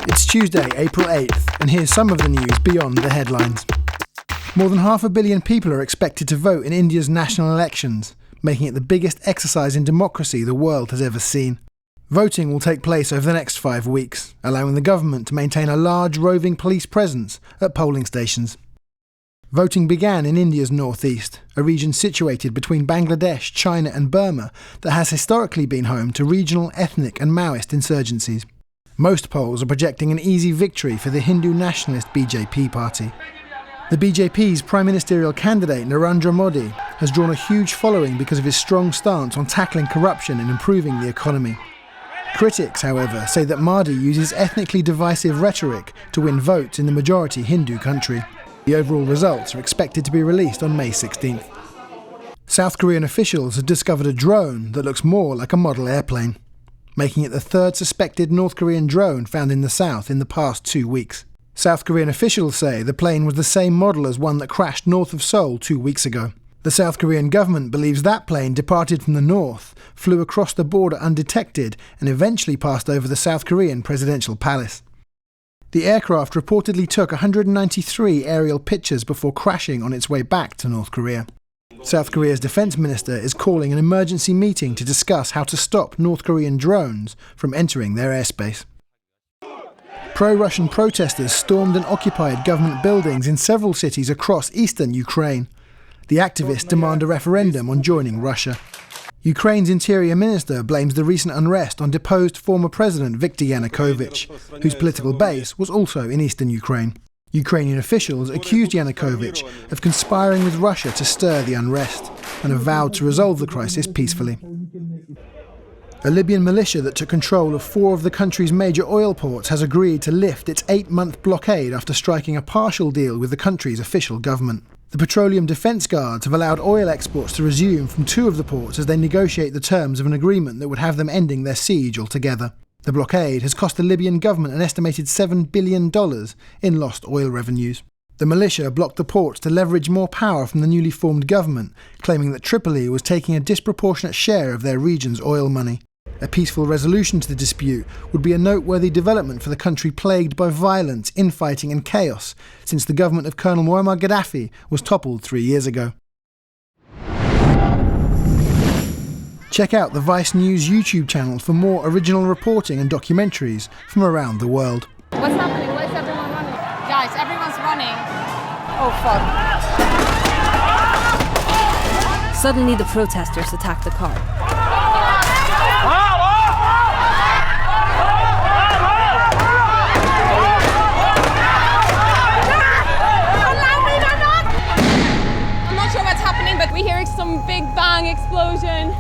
It's Tuesday, April 8th, and here's some of the news beyond the headlines. More than 500 million people are expected to vote in India's national elections, making it the biggest exercise in democracy the world has ever seen. Voting will take place over the next 5 weeks, allowing the government to maintain a large roving police presence at polling stations. Voting began in India's northeast, a region situated between Bangladesh, China and Burma that has historically been home to regional, ethnic and Maoist insurgencies. Most polls are projecting an easy victory for the Hindu nationalist BJP party. The BJP's prime ministerial candidate Narendra Modi has drawn a huge following because of his strong stance on tackling corruption and improving the economy. Critics, however, say that Modi uses ethnically divisive rhetoric to win votes in the majority Hindu country. The overall results are expected to be released on May 16th. South Korean officials have discovered a drone that looks more like a model airplane, making it the third suspected North Korean drone found in the south in the past 2 weeks. South Korean officials say the plane was the same model as one that crashed north of Seoul 2 weeks ago. The South Korean government believes that plane departed from the north, flew across the border undetected, and eventually passed over the South Korean presidential palace. The aircraft reportedly took 193 aerial pictures before crashing on its way back to North Korea. South Korea's defense minister is calling an emergency meeting to discuss how to stop North Korean drones from entering their airspace. Pro-Russian protesters stormed and occupied government buildings in several cities across eastern Ukraine. The activists demand a referendum on joining Russia. Ukraine's interior minister blames the recent unrest on deposed former president Viktor Yanukovych, whose political base was also in eastern Ukraine. Ukrainian officials accused Yanukovych of conspiring with Russia to stir the unrest and have vowed to resolve the crisis peacefully. A Libyan militia that took control of 4 of the country's major oil ports has agreed to lift its 8-month blockade after striking a partial deal with the country's official government. The Petroleum Defence Guards have allowed oil exports to resume from 2 of the ports as they negotiate the terms of an agreement that would have them ending their siege altogether. The blockade has cost the Libyan government an estimated $7 billion in lost oil revenues. The militia blocked the ports to leverage more power from the newly formed government, claiming that Tripoli was taking a disproportionate share of their region's oil money. A peaceful resolution to the dispute would be a noteworthy development for the country plagued by violence, infighting and chaos since the government of Colonel Muammar Gaddafi was toppled 3 years ago. Check out the VICE News YouTube channel for more original reporting and documentaries from around the world. What's happening? Why is everyone running? Guys, everyone's running. Oh, fuck. Suddenly, the protesters attack the car. I'm not sure what's happening, but we're hearing some big bang explosion.